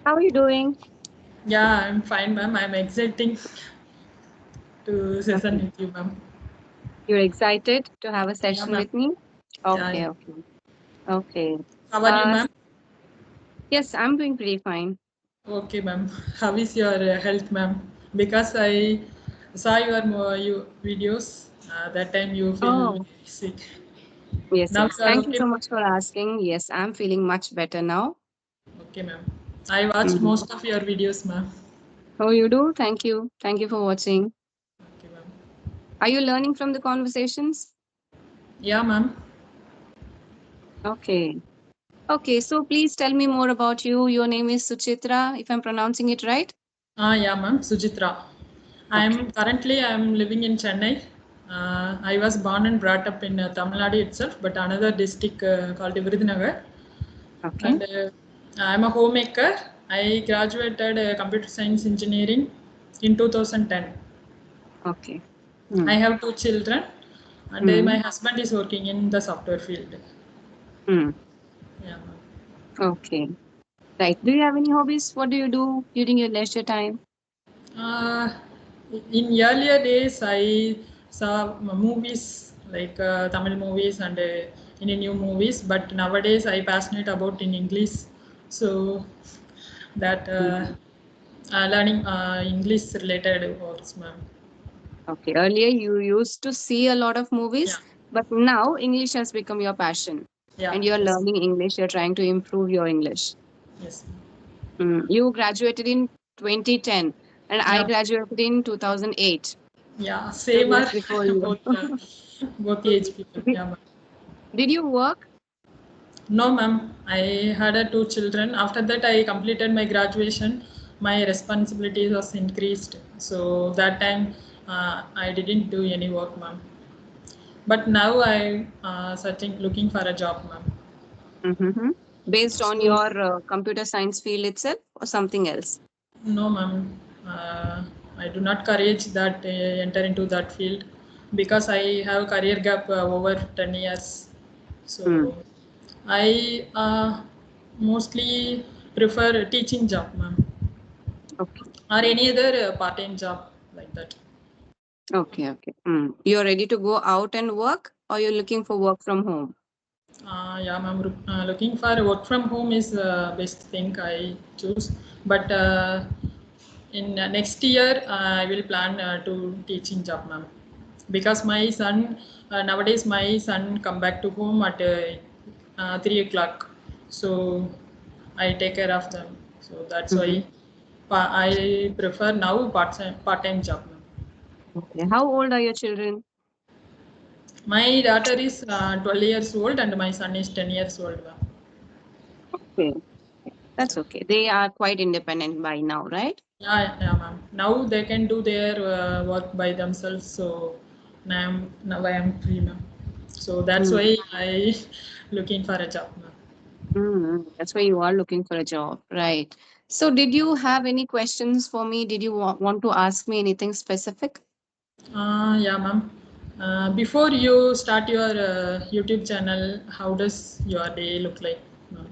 How are you doing? Yeah, I'm fine, ma'am. I'm exciting to session Okay. with you, ma'am. You're excited to have a Yeah, session ma'am. with me? Yeah, yeah. Okay, okay, okay. How are you, Uh, ma'am? yes, I'm doing pretty fine. Okay, ma'am. How is your health, ma'am? Because I saw your videos. That time you feel Oh, sick. yes, Now yes. you are Thank you okay, so ma'am? much for asking. Yes, I'm feeling much better now. Okay, ma'am. I watched Mhm. most of your videos, ma'am. Oh, you do? Thank you. Thank you for watching. Okay, ma'am. Are you learning from the conversations? Yeah, ma'am. Okay. Okay, so please tell me more about you. Your name is Suchitra, if I'm pronouncing it right. Yeah, ma'am. Sujitra. Okay. I'm living in Chennai. I was born and brought up in Tamil Nadu itself, but another district called Virudhunagar. Okay. And I'm a homemaker. I graduated computer science engineering in 2010. Okay. Hmm. I have two children, and my Hmm. husband is working in the software field. Hmm. Yeah. Okay. Right. Do you have any hobbies? What do you do during your leisure time? Uh, in earlier days, I saw movies like Tamil movies and any new movies, but nowadays I passionate about in English, so that Mhm. learning English related works, ma'am. Okay. Earlier, you used to see a lot of Yeah, movies, but now English has become your passion yeah, and you're yes, learning English. You're trying to improve your English. yes, You graduated in 2010 and I yeah, graduated in 2008, yeah. 2 Same years are before you. both both age people. Did, Yeah, ma'am. did you work? No, ma'am. I had two children. After that, I completed my graduation. My responsibilities was increased. So that time, I didn't do any work, ma'am. But now I searching, looking for a job, ma'am. Hmm. Based on So your computer science field itself or something else? no, ma'am. I do not courage that enter into that field because I have career gap over 10 years. Hmm. So I mostly prefer a teaching job, ma'am. Okay. Or any other part-time job like that. Okay. Okay. You're ready to go out and work or you're looking for work from home? Yeah, ma'am. Looking for work from home is the best thing I choose. But in next year, I will plan to teaching job, ma'am. Because my son nowadays my son come back to home at 3 o'clock, so I take care of them. So that's why Hmm. I prefer now part-time job, ma'am. Okay. How old are your children? My daughter is 12 years old and my son is 10 years old, ma'am. Okay. That's Yeah. okay. They are quite independent by now, right? Yeah, yeah, ma'am. Now they can do their work by themselves. So now I am free, ma'am. So that's Mm. why I looking for a job, ma'am. That's why you are looking for a job, right? So, did you have any questions for me? Did you want to ask me anything specific? Yeah, ma'am. Before you start your YouTube channel, how does your day look like, ma'am?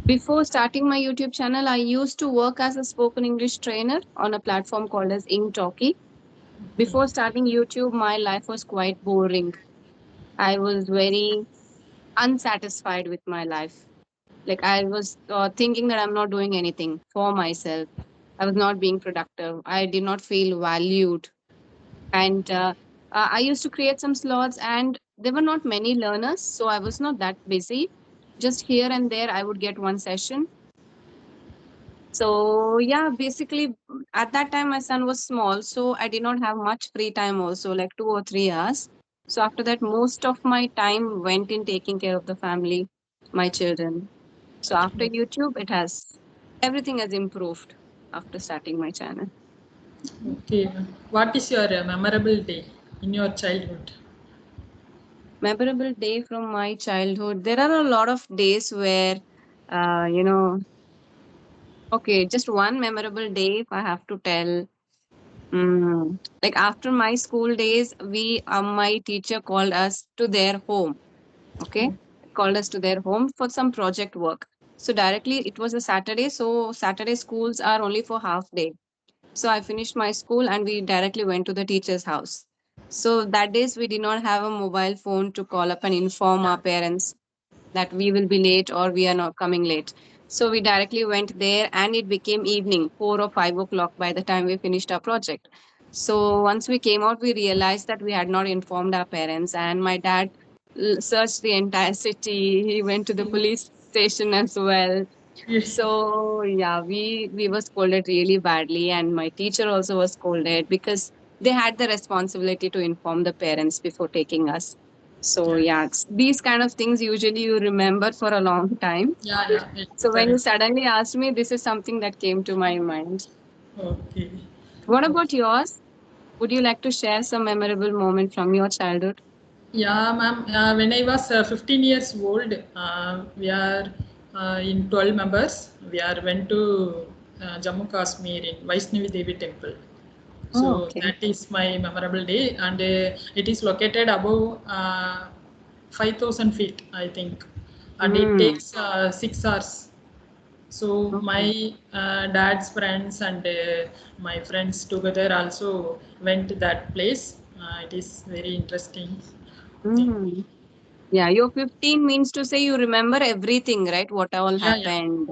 Before starting my YouTube channel, I used to work as a spoken English trainer on a platform called as engtalki. Okay. Before starting YouTube, my life was quite boring. I was very unsatisfied with my life. Like I was thinking that I'm not doing anything for myself. I was not being productive. I did not feel valued. And I used to create some slots, and there were not many learners. So I was not that busy. Just here and there, I would get one session. So, yeah, basically, at that time, my son was small. So I did not have much free time, also, like 2 or 3 hours. So after that, most of my time went in taking care of the family, my children. So after YouTube, it has everything has improved after starting my channel. Okay, ma'am. What is your memorable day in your childhood? Memorable day from my childhood. There are a lot of days where, uh, you know, okay, just one memorable day if I have to tell. Like after my school days, my teacher called us to their home. Okay, called us to their home for some project work. So directly it was a Saturday. So Saturday schools are only for half day. So I finished my school and we directly went to the teacher's house. So that days we did not have a mobile phone to call up and inform Yeah. our parents that we will be late or we are not coming late. So we directly went there and it became evening, 4 or 5 o'clock by the time we finished our project. So once we came out, we realized that we had not informed our parents, and my dad searched the entire city. He went to the police station as well. Yeah. So yeah, we were scolded really badly, and my teacher also was scolded because they had the responsibility to inform the parents before taking us. So Yeah. yeah, these kind of things usually you remember for a long time. Yeah, yeah, it's So when you correct. suddenly asked me, this is something that came to my mind. Okay. What Okay. about yours? Would you like to share some memorable moment from your childhood? Yeah, ma'am. When I was 15 years old, we are in 12 members. We are went to Jammu Kashmir in Vaishnavi Devi temple. Oh, So okay. that is my memorable day, and it is located above 5,000 feet, I think, and it Mm, takes 6 hours. So okay. my dad's friends and my friends together also went to that place. It is very interesting thing. Mm. Yeah, your 15 means to say you remember everything, right? What all Yeah, yeah. happened.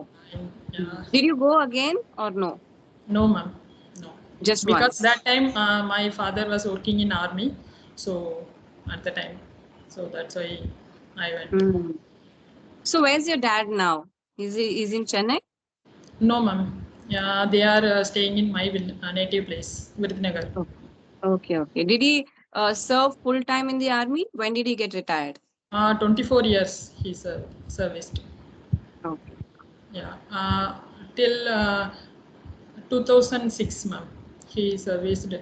Yeah. Did you go again or no? No, ma'am. No, Just because once. that time my father was working in army, so at the time, so that's why I went. Mm. So where's your dad now? Is in Chennai? No, ma'am. Yeah, they are staying in my native place, Virudhunagar. Okay. Okay, okay. Did he serve full time in the army? When did he get retired? 24 years he serviced. Okay. Yeah, till 2006, ma'am. He serviced.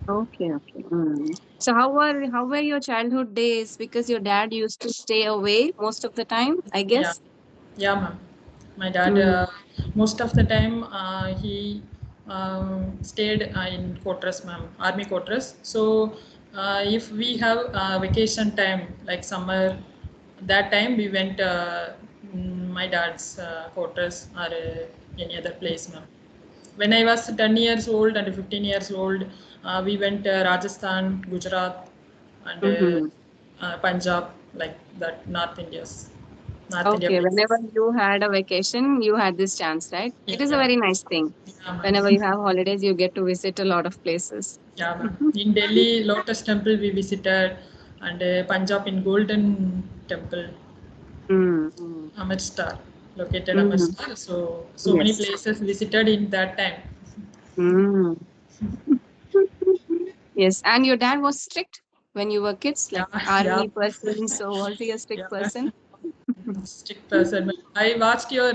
Okay, okay. Mm. So how were your childhood days? Because your dad used to stay away most of the time, I Yeah, guess. yeah, ma'am. My dad, Mm. most of the time, he stayed in quarters, ma'am, army quarters. So, if we have vacation time, like summer, that time we went my dad's quarters or any other place, ma'am. When I was 10 years old and 15 years old, we went Rajasthan, Gujarat, and Mm-hmm. Punjab, like that, North India Okay, whenever places. you had a vacation, you had this chance, right? Yeah, It is a yeah, very nice thing. yeah, Whenever you ma'am. have holidays, you get to visit a lot of places. Yeah, ma'am. In Delhi, Lotus Temple we visited, and Punjab in Golden Temple, Mm. Amritsar, located Mm. Amritsar. So many Yes. places visited in that time. Mm. Yes. And your dad was strict when you were kids, Yeah, like yeah, army person. So was he a strict yeah. person? Strict person. I watched your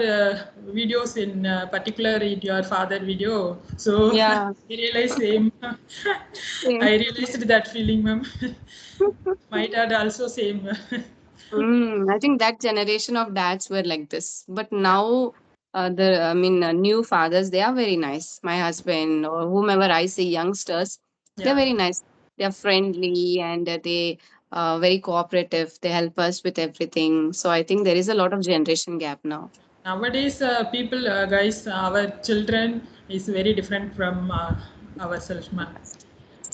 videos in particular in your father video, so I Yeah. realized same. Same. I realized that feeling, ma'am. My dad also same. I think that generation of dads were like this. But Yeah, now, new fathers, they are very nice. My husband or whomever I see, youngsters, they're yeah. very nice. They're friendly and they very cooperative. They help us with everything. So I think there is a lot of generation gap now. Nowadays, people, guys, our children is very different from ourselves, man.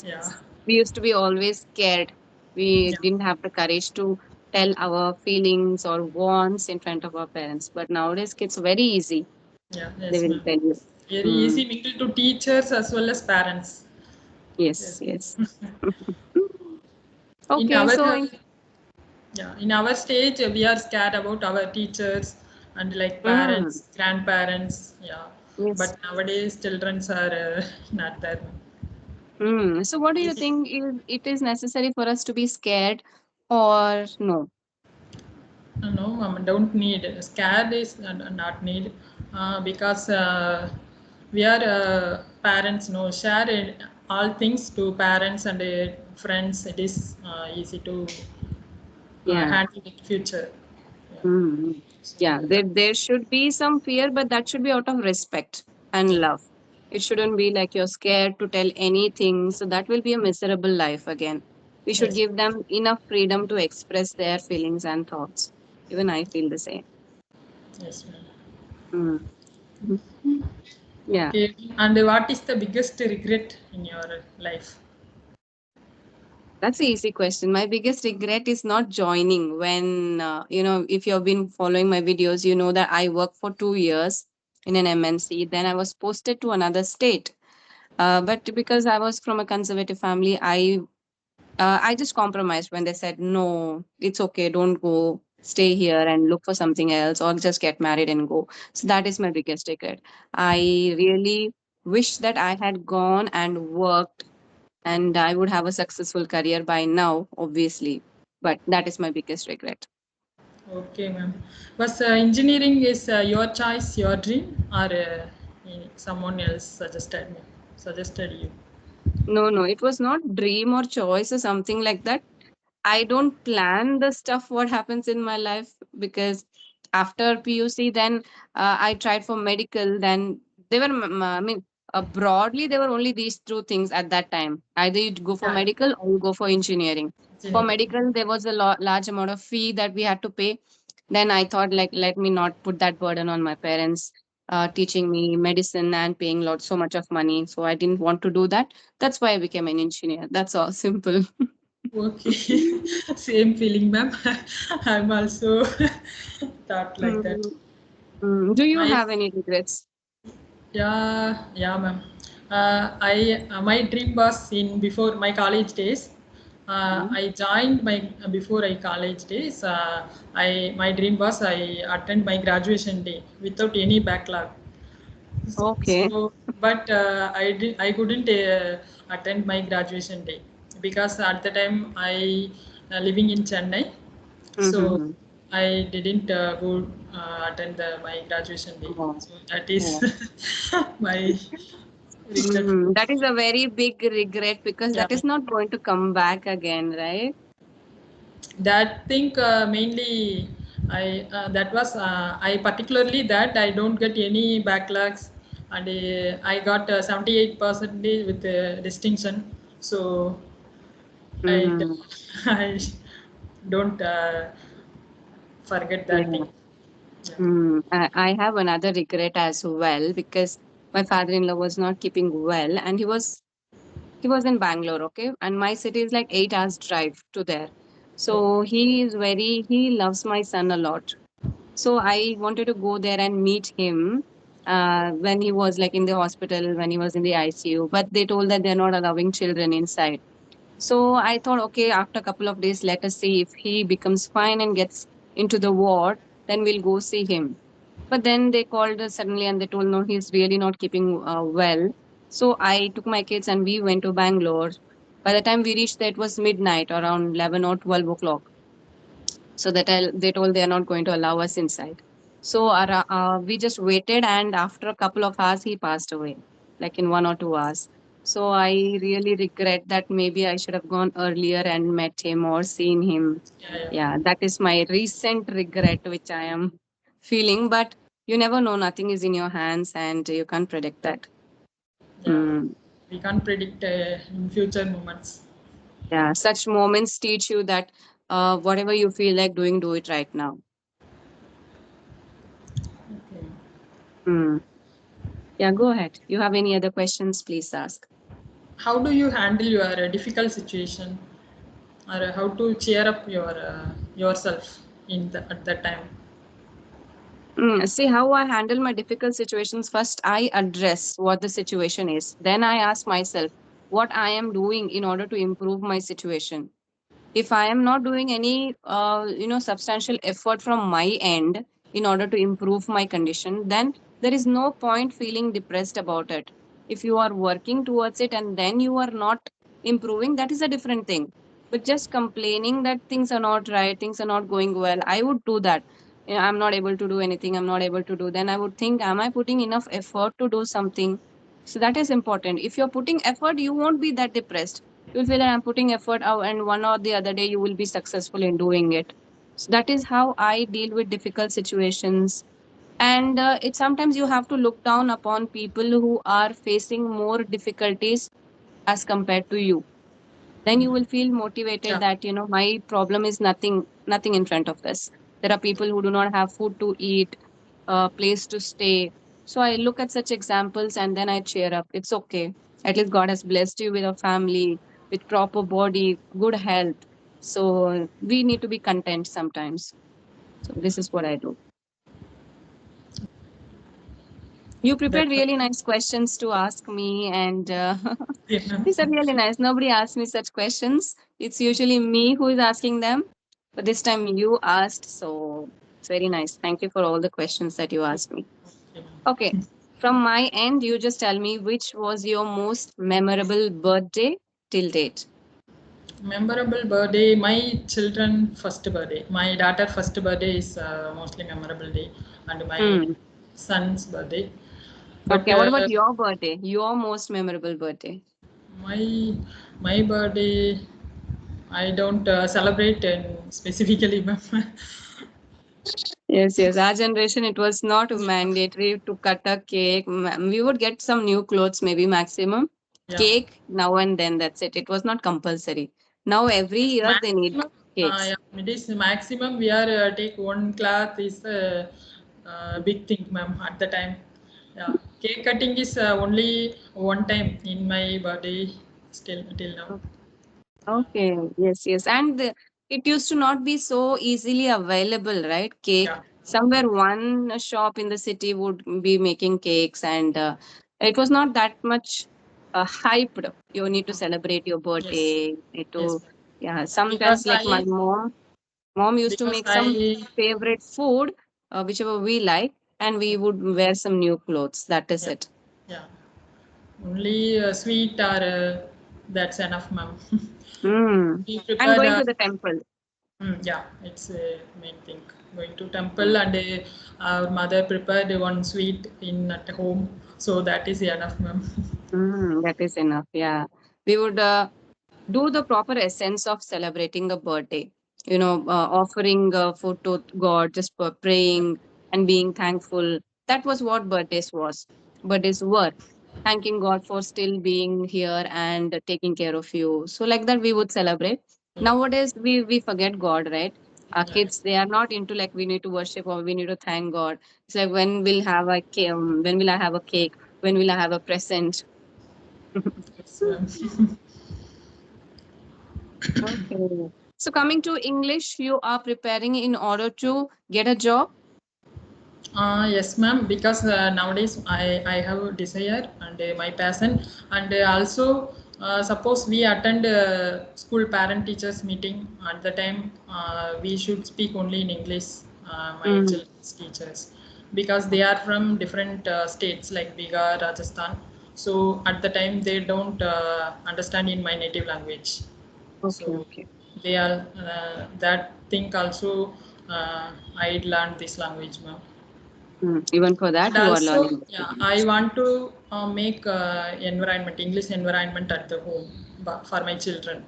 Yeah, We used to be always scared. We yeah, didn't have the courage to tell our feelings or wants in front of our parents. But nowadays, kids very easy. yeah, They yes, will ma'am. tell you. Very Mm, easy mingle to teachers as well as parents. yes, Yes. yes. In Okay, our so in, yeah, in our stage, we are scared about our teachers and like mm, parents, grandparents. Yeah, yes. but nowadays, children are not there. So what do you think is it is necessary for us to be scared or no? No, ma'am, don't need. Scared is not need because we are parents. No, share all things to parents and friends. It is easy to Yeah. handle in future. Yeah. Mm. So Yeah, there should be some fear, but that should be out of respect and yeah, love. It shouldn't be like you're scared to tell anything. So that will be a miserable life again. We should yes, give them enough freedom to express their feelings and thoughts. Even I feel the same. Yes, ma'am. Mm. Mhm. Yeah, Okay. And what is the biggest regret in your life? that's an easy question. My biggest regret is not joining. When, if you've been following my videos, you know that I worked for 2 years in an MNC. Then I was posted to another state. But because I was from a conservative family, I just compromised when they said, no, it's okay, don't go, stay here and look for something else, or just get married and go. So that is my biggest regret. I really wish that I had gone and worked, and I would have a successful career by now, obviously. But that is my biggest regret. Okay, ma'am. Was engineering is your choice, your dream, or someone else suggested you? No, no, it was not dream or choice or something like that. I don't plan the stuff what happens in my life, because after PUC, then I tried for medical. Then they were, I mean, broadly, there were only these two things at that time. Either you go for Yeah, medical or you go for engineering. For engineering. medical, there was a large amount of fee that we had to pay. Then I thought, like, let me not put that burden on my parents, teaching me medicine and paying so much of money. So I didn't want to do that. That's why I became an engineer. That's all simple. Okay, same feeling, ma'am. I'm also thought like that. Mm. Do you My have any regrets? Yeah, yeah, ma'am. I My dream was in before my college days. Mm. I joined my before I college days. I My dream was I attend my graduation day without any backlog. Okay. So, but I couldn't attend my graduation day because at the time I living in Chennai, so Mm-hmm. I didn't go attend my graduation day. Oh, So that is oh. my regret. That is a very big regret, because Yeah, that is not going to come back again, right? that thing mainly that was I particularly that I don't get any backlogs, and I got 78% with distinction. So I Mm. I don't forget that Yeah. thing. Yeah. I have another regret as well, because my father-in-law was not keeping well, and he was in Bangalore, okay, and my city is like 8 hours drive to there. So he loves my son a lot. So I wanted to go there and meet him when he was like in the hospital, when he was in the ICU. But they told that they're not allowing children inside. So I thought, okay, after a couple of days, let us see if he becomes fine and gets into the ward, then we'll go see him. But then they called us suddenly and they told, no, he's really not keeping well. So I took my kids and we went to Bangalore. By the time we reached there, it was midnight, around 11 or 12 o'clock. So they told they are not going to allow us inside. So we just waited, and after a couple of hours he passed away, like in 1 or 2 hours. So I really regret that. Maybe I should have gone earlier and met him or seen him. Yeah, yeah, Yeah, that is my recent regret which I am feeling. But you never know, nothing is in your hands and you can't predict that. yeah. Hmm. We can't predict in future moments. Yeah, such moments teach you that whatever you feel like doing, do it right now. Okay. Hmm. Yeah, go ahead. You have any other questions, please ask. How do you handle your difficult situation, or how to cheer up yourself at that time? See how I handle my difficult situations. First, I address what the situation is. Then I ask myself what I am doing in order to improve my situation. If I am not doing any substantial effort from my end in order to improve my condition, then there is no point feeling depressed about it. If you are working towards it and then you are not improving, that is a different thing. But just complaining that things are not right, things are not going well, I would do that. I'm not able to do anything, I'm not able to do, then I would think, am I putting enough effort to do something? So that is important. If you're putting effort, you won't be that depressed. You'll feel that I'm putting effort out, and one or the other day you will be successful in doing it. So that is how I deal with difficult situations. And it sometimes you have to look down upon people who are facing more difficulties as compared to you. Then you will feel motivated Yeah, that, my problem is nothing in front of this. There are people who do not have food to eat. place to stay. So I look at such examples and then I cheer up. It's okay. At least God has blessed you with a family, with proper body, good health. So we need to be content sometimes. So this is what I do. You prepared That's really nice questions to ask me, and yeah, ma'am. these are really nice. Nobody asks me such questions. It's usually me who is asking them, but this time you asked, so it's very nice. Thank you for all the questions that you asked me. Okay, Okay, ma'am. from my end, you just tell me which was your most memorable birthday till date. Memorable birthday, my children first birthday. My daughter first birthday is mostly memorable day, and my Hmm. son's birthday. But Okay, what about your birthday? Your most memorable birthday? my my birthday, I don't celebrate in specifically, ma'am. Yes, yes. Our generation, it was not mandatory to cut a cake. We would get some new clothes, maybe maximum. Yeah. Cake now and then, that's it. It was not compulsory. Now, every Yes, year, they need maximum. cakes. Yeah, it is maximum. We are take one cloth is a big thing, ma'am. At the time, yeah, cake cutting is only one time in my birthday. Still till now. Okay, yes, yes. And it used to not be so easily available, right? Cake. Yeah. Somewhere one shop in the city would be making cakes, and it was not that much hyped. You need to celebrate your Yes. birthday. Need Yes, to, ma'am. yeah. Because Sometimes, like my I mom used to because make some I favorite food, whichever we like, and we would wear some new clothes. That is yeah it. yeah only sweet or that's enough, ma'am. Mm. We And prepare going to the temple. yeah, it's a main thing. Going to temple and our mother prepared one sweet in at home, so that is enough, ma'am. That is enough. Yeah. We would do the proper essence of celebrating a birthday. Offering food to God, just for Yeah, praying and being thankful. That was what birthdays was. Birthdays were thanking God for still being here and taking care of you. So like that, we would celebrate. yeah, Nowadays, we forget God, right? Our yeah, kids, they are not into like we need to worship or we need to thank God. It's like when will have a when will I have a cake? When will I have a present? yes, ma'am. Okay. So coming to English, you are preparing in order to get a job? Yes, ma'am. Because nowadays I have a desire and my passion, and also suppose we attend school parent teachers meeting. At the time, we should speak only in English. My Mm. children's teachers, because they are from different states like Bihar, Rajasthan. So at the time they don't understand in my native language. Okay, So okay. they are that thing also. I learned this language, ma'am. Even for And that, you are also, learning the yeah, I language. want to make environment, English environment at the home, for my children.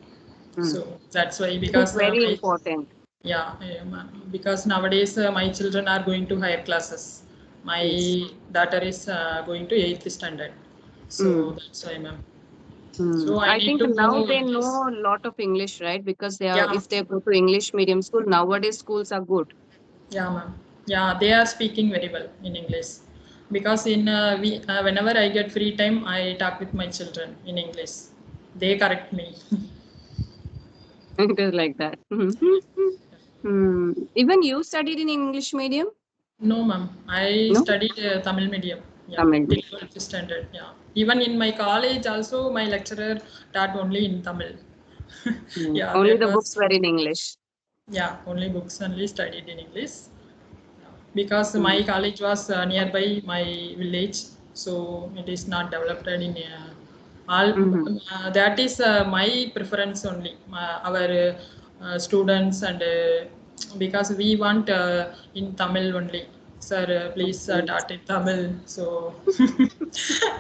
So Mm. that's why, It is because very my important. yeah, because nowadays my children are going to higher classes. My Yes. daughter is going to eighth standard, so Mm. that's why, ma'am. Mm. So I I need think to now know they English. know a lot of English, right? Because they are, Yeah, if they go to English medium school, nowadays schools are good. yeah, ma'am. Yeah, they are speaking very well in English. Because in we whenever I get free time, I talk with my children in English. They correct me. It is like that. Even you studied in English medium? No, ma'am. I No? studied Tamil medium. Yeah, Tamil till medium. 12th standard. Yeah. Even in my college, also my lecturer taught only in Tamil. Yeah, Only that the books was were in English. yeah, only books only studied in English. Because my Mm. college was nearby my village, so it is not developed in all. Mhm. That is my preference only, our students, and because we want in Tamil only. Sir, please Yes. start in Tamil. So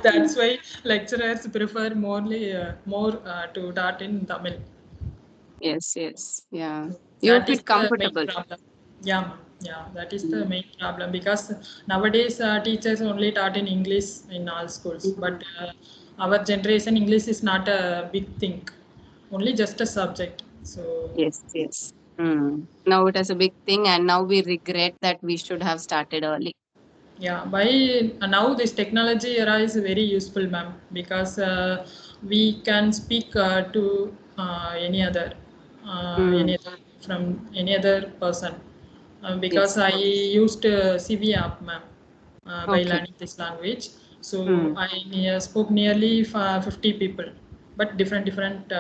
that's why lecturers prefer more to start in Tamil. Yes, yes. Yeah. You That is feel the main comfortable. problem. Yeah, ma'am. Yeah, that is the Mm. main problem, because nowadays teachers only taught in English in all schools. Mm. But our generation, English is not a big thing, only just a subject. So Yes, yes. Now it is a big thing, and now we regret that we should have started early. Yeah, by now this technology era is very useful, ma'am, because we can speak to Mm. any other from any other person. Because Yes. I used CV app, ma'am, by Okay. learning this language. So Mm. I spoke nearly 50 people, but different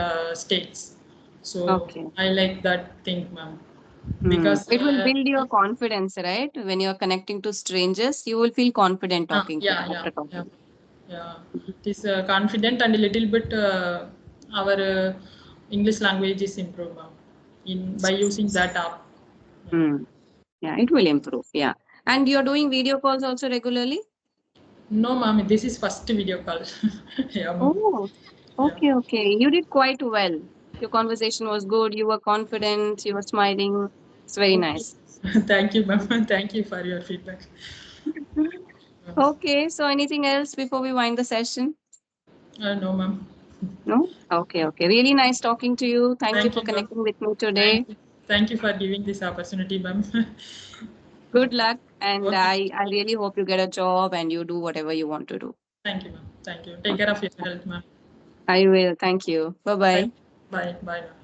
states. So Okay. I like that thing, ma'am, Mm. because It will build your confidence, right? When you're connecting to strangers, you will feel confident talking to yeah, them yeah, after yeah. talking. Yeah, it is confident and a little bit our English language is improved now in by using that app. Yeah. Mm. Yeah, it will improve. Yeah. And you're doing video calls also regularly? No, ma'am, this is first video call. Yeah, ma'am. Oh, Yeah. okay, okay. You did quite well. Your conversation was good. You were confident. You were smiling. It's very Okay. nice. Thank you, ma'am. Thank you for your feedback. Okay, so anything else before we wind the session? No, ma'am. No? Okay, okay. Really nice talking to you. Thank you Thank for you, ma'am. connecting with me Thank today. you. Thank you for giving this opportunity, ma'am. Good luck. And Okay. I really hope you get a job and you do whatever you want to do. Thank you, ma'am. Thank you. Take care Okay. of your health, ma'am. I will. Thank you. Bye Thank bye. you. Bye. Bye, ma'am.